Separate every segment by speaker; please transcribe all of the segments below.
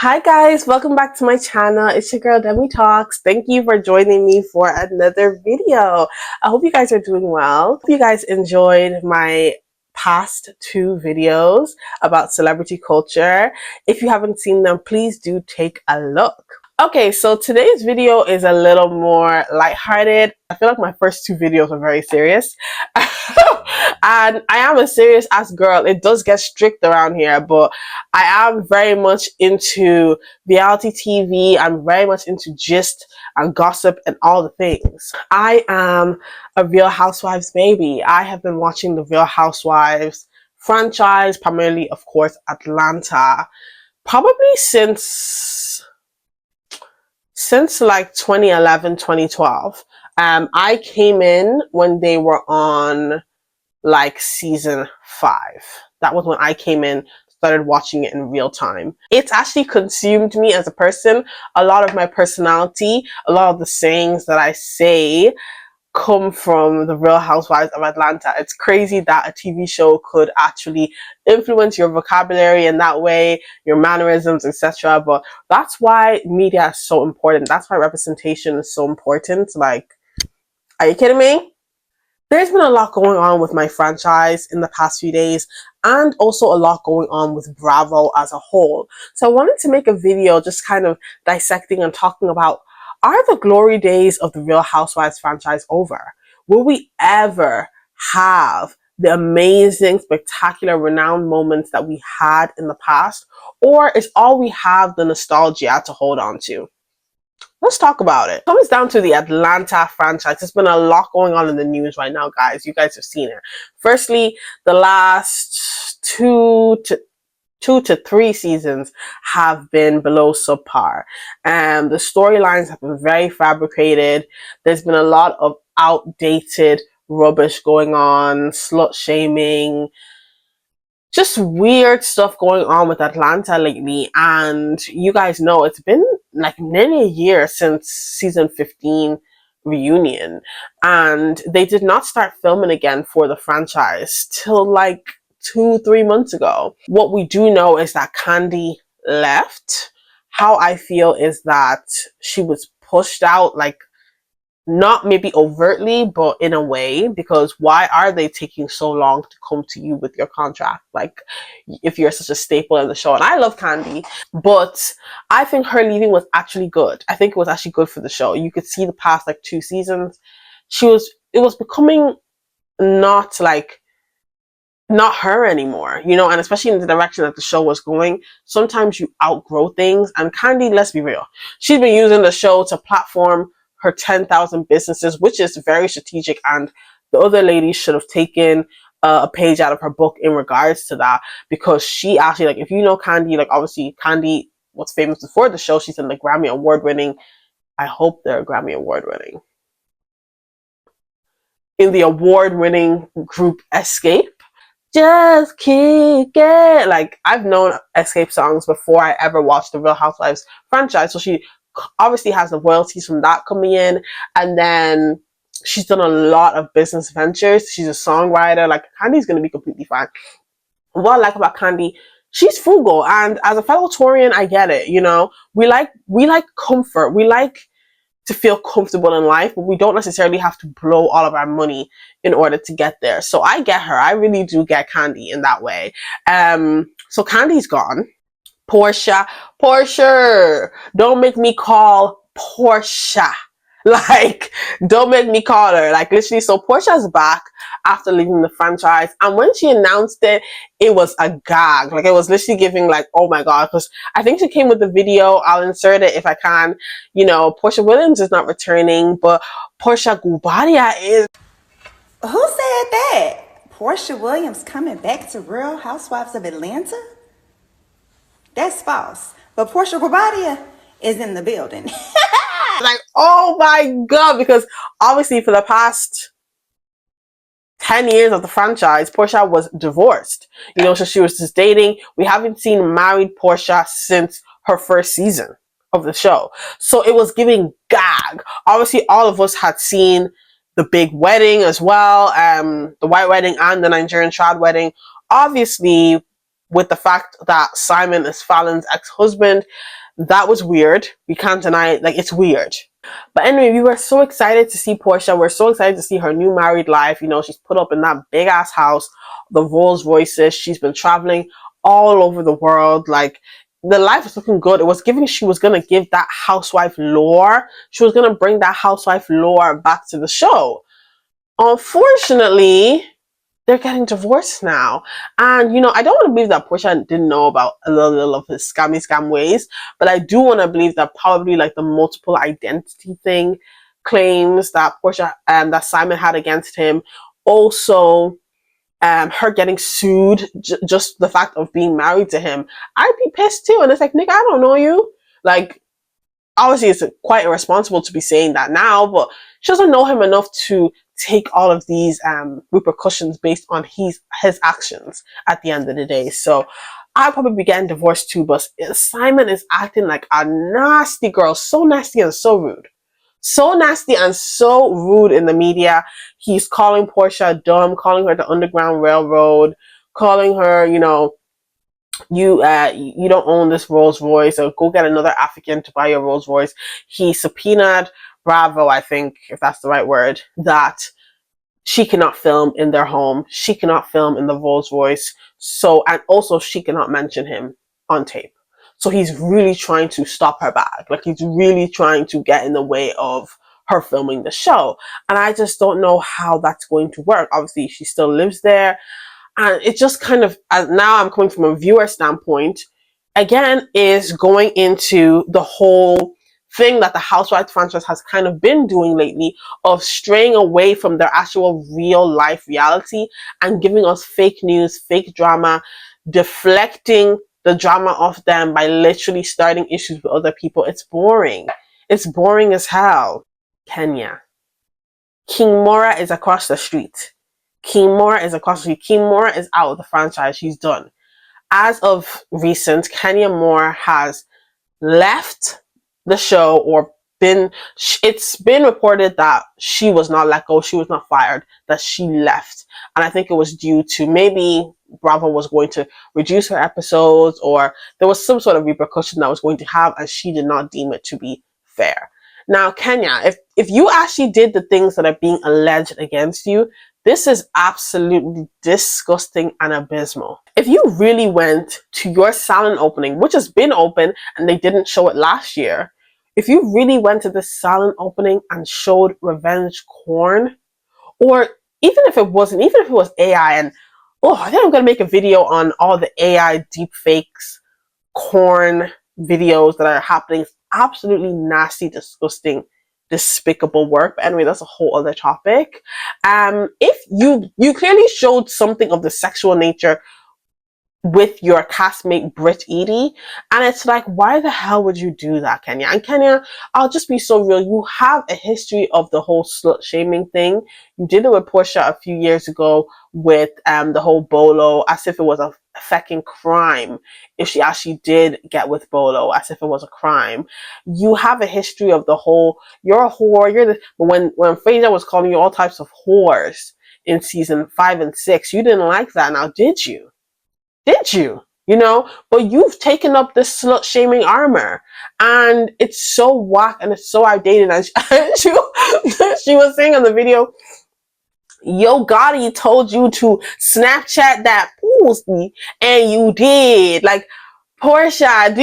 Speaker 1: Hi guys, welcome back to my channel. It's your girl Demi Talks. Thank you for joining me for another video. I hope you guys are doing well. Hope you guys enjoyed my past two videos about celebrity culture. If you haven't seen them, please do take a look. Okay, so today's video is a little more lighthearted. I feel like my first two videos were very serious. And I am a serious ass girl. It does get strict around here, but I am very much into reality TV. I'm very much into gist and gossip and all the things. I am a Real Housewives baby. I have been watching the Real Housewives franchise, primarily, of course, Atlanta, probably since like 2011, 2012. I came in when they were on like season 5. That was when I came in, started watching it in real time. It's actually consumed me as a person. A lot of my personality, a lot of the sayings that I say come from the Real Housewives of Atlanta. It's crazy that a TV show could actually influence your vocabulary in that way, your mannerisms, etc. But that's why media is so important. That's why representation is so important. Like, are you kidding me? There's been a lot going on with my franchise in the past few days, and also a lot going on with Bravo as a whole. So I wanted to make a video just kind of dissecting and talking about, are the glory days of the Real Housewives franchise over? Will we ever have the amazing, spectacular, renowned moments that we had in the past? Or is all we have the nostalgia to hold on to? Let's talk about it. It comes down to the Atlanta franchise. There's been a lot going on in the news right now, guys. You guys have seen it. Firstly, the last two to three seasons have been below subpar. And the storylines have been very fabricated. There's been a lot of outdated rubbish going on, slut shaming, just weird stuff going on with Atlanta lately. And you guys know it's been like nearly a year since season 15 reunion, and they did not start filming again for the franchise till like 2-3 months ago. What we do know is that Kandi left. How I feel is that she was pushed out, like, not maybe overtly, but in a way, because why are they taking so long to come to you with your contract? Like, if you're such a staple in the show. And I love Kandi, but I think her leaving was actually good. I think it was actually good for the show. You could see the past like 2 seasons, it was becoming not her anymore, you know, and especially in the direction that the show was going, sometimes you outgrow things. And Kandi, let's be real, she's been using the show to platform her 10,000 businesses, which is very strategic, and the other ladies should have taken a page out of her book in regards to that, because she actually, like, if you know Kandi, like, obviously Kandi was famous before the show. She's in the Grammy Award winning, I hope they're Grammy Award winning, in the award winning group Escape. Just kick it. Like, I've known Escape songs before I ever watched the Real Housewives franchise, so she obviously has the royalties from that coming in. And then she's done a lot of business ventures. She's a songwriter. Like, Kandi's gonna be completely fine. What I like about Kandi, she's frugal, and as a fellow Taurian, I get it. You know, we like comfort. We like to feel comfortable in life, but we don't necessarily have to blow all of our money in order to get there. So I get her. I really do get Kandi in that way. So Kandi's gone. Porsha, don't make me call Porsha. Like, don't make me call her. Like, literally, so Porsha's back after leaving the franchise. And when she announced it, it was a gag. Like, it was literally giving, like, oh my God. Because I think she came with the video. I'll insert it if I can. You know, Porsha Williams is not returning, but Porsha Gubadia is.
Speaker 2: Who said that? Porsha Williams coming back to Real Housewives of Atlanta? That's false. But Porsha Gubadia is in the building.
Speaker 1: Like, oh my God, because obviously for the past 10 years of the franchise, Porsha was divorced. You know, so she was just dating. We haven't seen married Porsha since her first season of the show. So it was giving gag. Obviously, all of us had seen the big wedding as well, the white wedding and the Nigerian trad wedding. Obviously, with the fact that Simon is Fallon's ex-husband. That was weird. We can't deny it. Like, it's weird. But anyway, we were so excited to see Porsha. We're so excited to see her new married life. You know, she's put up in that big ass house, the Rolls Royces. She's been traveling all over the world. Like, the life was looking good. It was giving she was going to give that housewife lore. She was going to bring that housewife lore back to the show. Unfortunately, they're getting divorced now. And, you know, I don't want to believe that Porsha didn't know about a little of his scam ways, but I do want to believe that probably like the multiple identity thing claims that Porsha, that Simon had against him. Also, her getting sued, just the fact of being married to him. I'd be pissed too. And it's like, nigga, I don't know you. Like, obviously it's quite irresponsible to be saying that now, but she doesn't know him enough to take all of these repercussions based on his actions at the end of the day. So I'll probably be getting divorced too, but Simon is acting like a nasty girl, so nasty and so rude. So nasty and so rude in the media. He's calling Porsha dumb, calling her the Underground Railroad, calling her, you know, you don't own this Rolls Royce, or go get another African to buy your Rolls Royce. He subpoenaed Bravo, I think, if that's the right word, that she cannot film in their home. She cannot film in the Rolls Royce. So, and also she cannot mention him on tape. So he's really trying to stop her bag. Like, he's really trying to get in the way of her filming the show. And I just don't know how that's going to work. Obviously, she still lives there. And it just kind of, now I'm coming from a viewer standpoint, again, is going into the whole thing that the Housewives franchise has kind of been doing lately, of straying away from their actual real life reality and giving us fake news, fake drama, deflecting the drama off them by literally starting issues with other people. It's boring. It's boring as hell. Kenya. King Mora is across the street. King Mora is across the street. King Mora is out of the franchise. She's done. As of recent, Kenya Moore has left the show, or it's been reported that she was not let go, she was not fired, that she left. And I think it was due to maybe Bravo was going to reduce her episodes, or there was some sort of repercussion that was going to have, and she did not deem it to be fair. Now, Kenya, if you actually did the things that are being alleged against you, this is absolutely disgusting and abysmal. If you really went to your salon opening, which has been open and they didn't show it last year, if you really went to the salon opening and showed revenge corn, or even if it wasn't, even if it was AI, and I think I'm going to make a video on all the AI deep fakes, corn videos that are happening. It's absolutely nasty, disgusting, despicable work. But anyway, that's a whole other topic. If you clearly showed something of the sexual nature with your castmate Britt Edie, and it's like, why the hell would you do that, Kenya? And Kenya, I'll just be so real, you have a history of the whole slut shaming thing. You did it with Porsha a few years ago with the whole Bolo, as if it was a fucking crime if she actually did get with Bolo, as if it was a crime. You have a history of the whole, you're a whore, but when Fraser was calling you all types of whores in season 5 and 6, you didn't like that. Now, did you? Did you? You know, but you've taken up this slut shaming armor, and it's so whack and it's so outdated. And she was saying on the video, Yo Gotti told you to Snapchat that pussy, and you did. Like, Porsha,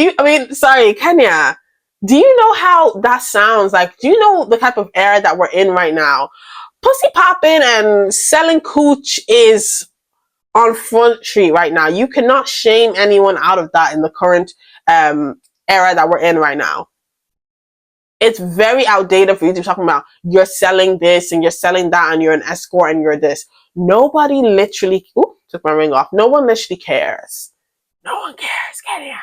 Speaker 1: Kenya, do you know how that sounds? Like, do you know the type of era that we're in right now? Pussy popping and selling cooch is on Front Street right now. You cannot shame anyone out of that in the current era that we're in right now. It's very outdated for you to be talking about you're selling this and you're selling that and you're an escort and you're this. Nobody literally, took my ring off. No one literally cares. No one cares, Kenya.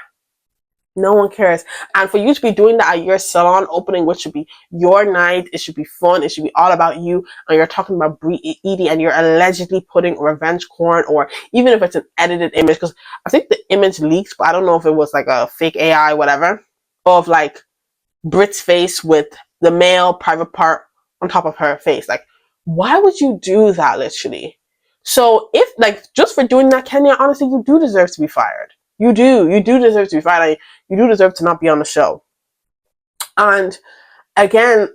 Speaker 1: No one cares. And for you to be doing that at your salon opening, which should be your night, it should be fun, it should be all about you, and you're talking about Brie Edie and you're allegedly putting revenge corn, or even if it's an edited image, because I think the image leaks, but I don't know if it was like a fake AI, whatever, of like Brit's face with the male private part on top of her face. Like, why would you do that, literally? So if like just for doing that, Kenya, honestly, you do deserve to be fired. You do deserve to be fired. Like, you do deserve to not be on the show. And again,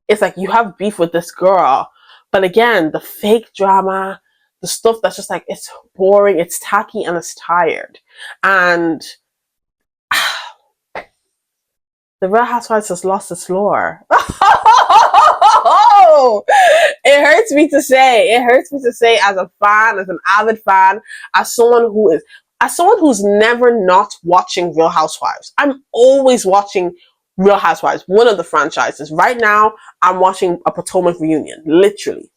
Speaker 1: it's like you have beef with this girl, but again, the fake drama, the stuff that's just like it's boring, it's tacky, and it's tired. And the Real Housewives has lost its lore. It hurts me to say. It hurts me to say, as a fan, as an avid fan, as someone who's never not watching Real Housewives. I'm always watching Real Housewives, one of the franchises. Right now, I'm watching a Potomac reunion, literally.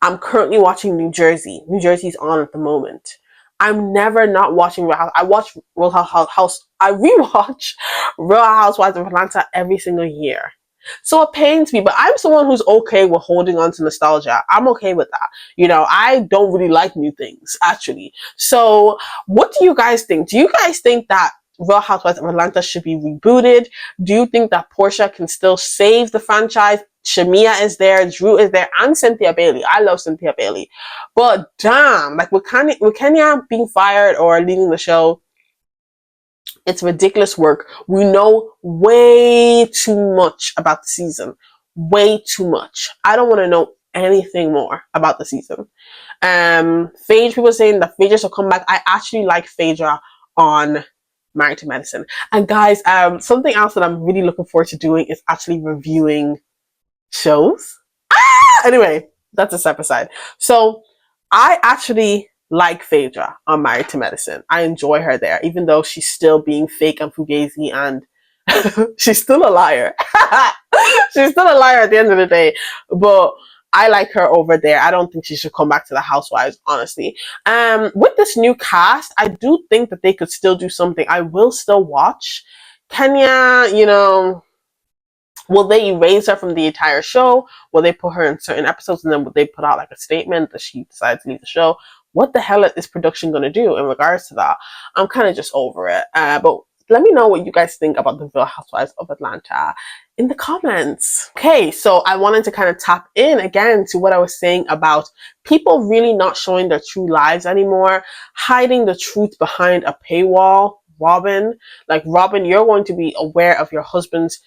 Speaker 1: I'm currently watching New Jersey. New Jersey's on at the moment. I'm never not watching Real House. I watch Real House. I rewatch Real Housewives of Atlanta every single year. So it pains me, but I'm someone who's okay with holding on to nostalgia. I'm okay with that. You know, I don't really like new things, actually. So what do you guys think? Do you guys think that Real Housewives of Atlanta should be rebooted? Do you think that Porsha can still save the franchise? Shamia is there, Drew is there, and Cynthia Bailey. I love Cynthia Bailey. But damn, like with Kenya being fired or leaving the show, it's ridiculous work. We know way too much about the season. Way too much. I don't want to know anything more about the season. Phage, people saying that Phaedra should come back. I actually like Phaedra on Married to Medicine. And guys, something else that I'm really looking forward to doing is actually reviewing shows. Anyway, that's a separate side. So I actually like Phaedra on Married to Medicine. I enjoy her there, even though she's still being fake and fugazi, and she's still a liar. She's still a liar at the end of the day. But I like her over there. I don't think she should come back to the Housewives, honestly. With this new cast, I do think that they could still do something. I will still watch. Kenya, you know, will they erase her from the entire show? Will they put her in certain episodes and then will they put out like a statement that she decides to leave the show? What the hell is production going to do in regards to that? I'm kind of just over it. But let me know what you guys think about the Real Housewives of Atlanta in the comments. Okay, so I wanted to kind of tap in again to what I was saying about people really not showing their true lives anymore, hiding the truth behind a paywall. Robin, you're going to be aware of your husband's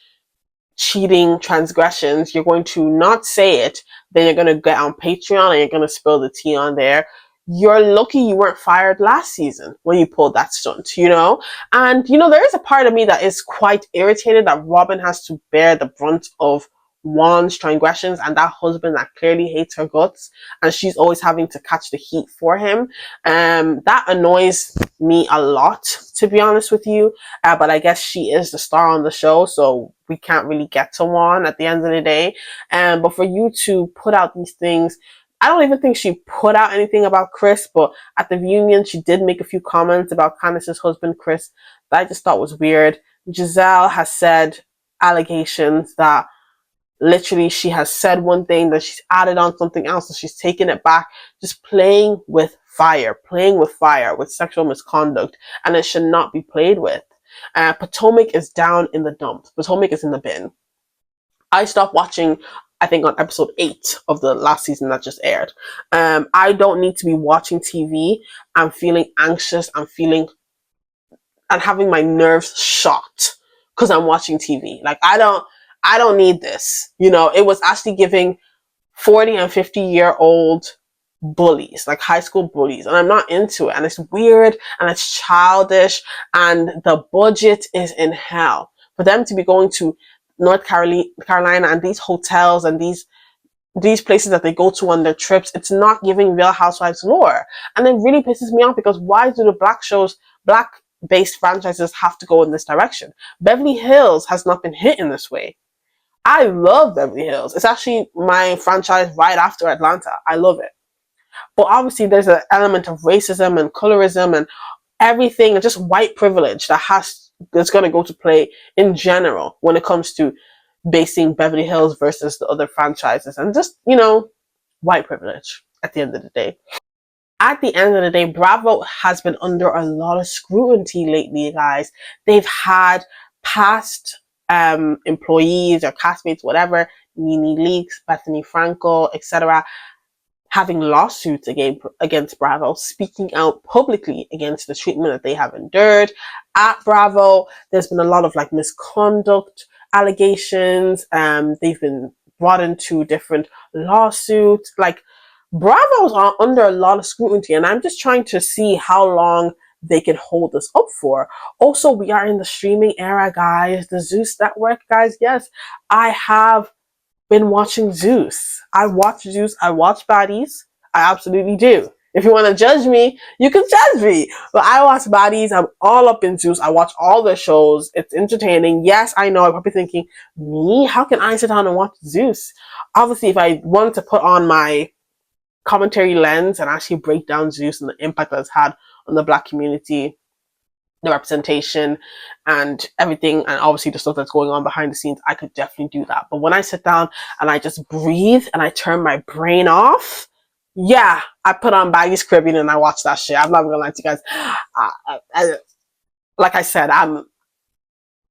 Speaker 1: cheating transgressions. You're going to not say it, then you're going to get on Patreon and you're going to spill the tea on there. You're lucky you weren't fired last season when you pulled that stunt, you know? And, you know, there is a part of me that is quite irritated that Robin has to bear the brunt of Juan's transgressions and that husband that clearly hates her guts, and she's always having to catch the heat for him. That annoys me a lot, to be honest with you. But I guess she is the star on the show, so we can't really get to Juan at the end of the day. But for you to put out these things, I don't even think she put out anything about Chris, but at the reunion, she did make a few comments about Candace's husband, Chris, that I just thought was weird. Giselle has said allegations that literally she has said one thing, that she's added on something else, and she's taken it back, just playing with fire with sexual misconduct, and it should not be played with. Potomac is down in the dumps. Potomac is in the bin. I stopped watching, I think, on episode 8 of the last season that just aired. I don't need to be watching TV. I'm feeling anxious. I'm having my nerves shot because I'm watching TV. Like, I don't need this. You know, it was actually giving 40 and 50-year-old bullies, like high school bullies, and I'm not into it. And it's weird and it's childish, and the budget is in hell for them to be going to North Carolina and these hotels and these places that they go to on their trips. It's not giving Real Housewives lore, and it really pisses me off because why do the black based franchises have to go in this direction? Beverly Hills has not been hit in this way. I love Beverly Hills. It's actually my franchise right after Atlanta. I love it. But obviously there's an element of racism and colorism and everything, and just white privilege that's going to go to play in general when it comes to basing Beverly Hills versus the other franchises, and just, you know, white privilege at the end of the day. At the end of the day, Bravo has been under a lot of scrutiny lately, guys. They've had past employees or castmates, whatever, Nene Leakes, Bethany Frankel, etc., having lawsuits against Bravo, speaking out publicly against the treatment that they have endured at Bravo. There's been a lot of like misconduct allegations. They've been brought into different lawsuits. Like Bravo's are under a lot of scrutiny, and I'm just trying to see how long they can hold us up for. Also, we are in the streaming era, guys. The Zeus Network, guys. Yes, I have been watching Zeus. I watch Zeus. I watch Baddies. I absolutely do. If you want to judge me, you can judge me. But I watch Baddies. I'm all up in Zeus. I watch all the shows. It's entertaining. Yes, I know. I'm probably thinking, me? How can I sit down and watch Zeus? Obviously, if I wanted to put on my commentary lens and actually break down Zeus and the impact that it's had on the Black community, the representation and everything, and obviously the stuff that's going on behind the scenes, I could definitely do that. But when I sit down and I just breathe and I turn my brain off, yeah, I put on Baggy's Caribbean and I watch that shit. I'm not gonna lie to you guys. Like I said, I'm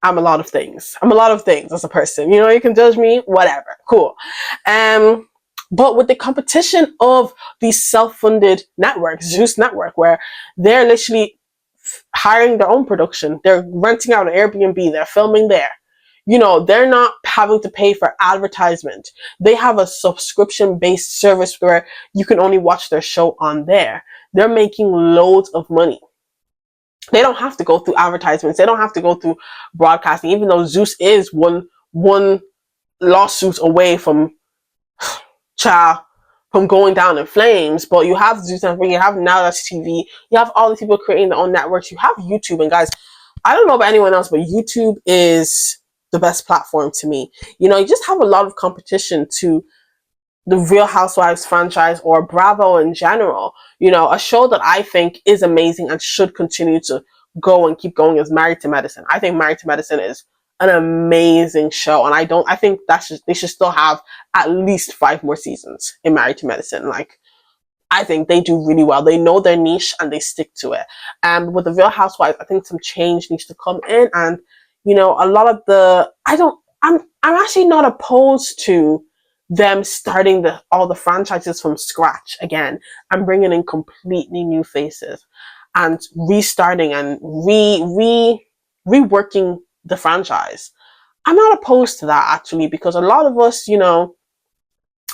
Speaker 1: a lot of things. I'm a lot of things as a person. You know, you can judge me, whatever. Cool. But with the competition of these self-funded networks, Zeus Network, where they're literally hiring their own production, they're renting out an Airbnb, they're filming there. You know, they're not having to pay for advertisement. They have a subscription-based service where you can only watch their show on there. They're making loads of money. They don't have to go through advertisements. They don't have to go through broadcasting, even though Zeus is one lawsuit away from from going down in flames. But you have Zeus Network, you have Now That's TV, you have all these people creating their own networks, you have YouTube. And guys, I don't know about anyone else, but YouTube is the best platform to me. You know, you just have a lot of competition to the Real Housewives franchise or Bravo in general. You know, a show that I think is amazing and should continue to go and keep going is Married to Medicine. I think Married to Medicine is an amazing show, and I think they should still have at least 5 more seasons in Married to Medicine. Like, I think they do really well. They know their niche and they stick to it. And with the Real Housewives, I think some change needs to come in. And you know, a lot of I'm actually not opposed to them starting all the franchises from scratch again and bringing in completely new faces and restarting and reworking the franchise. I'm not opposed to that actually, because a lot of us, you know,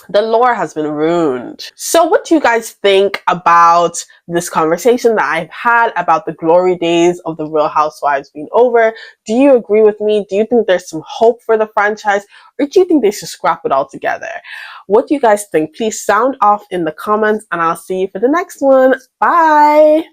Speaker 1: the lore has been ruined. So what do you guys think about this conversation that I've had about the glory days of the Real Housewives being over? Do you agree with me? Do you think there's some hope for the franchise? Or do you think they should scrap it all together? What do you guys think? Please sound off in the comments and I'll see you for the next one. Bye!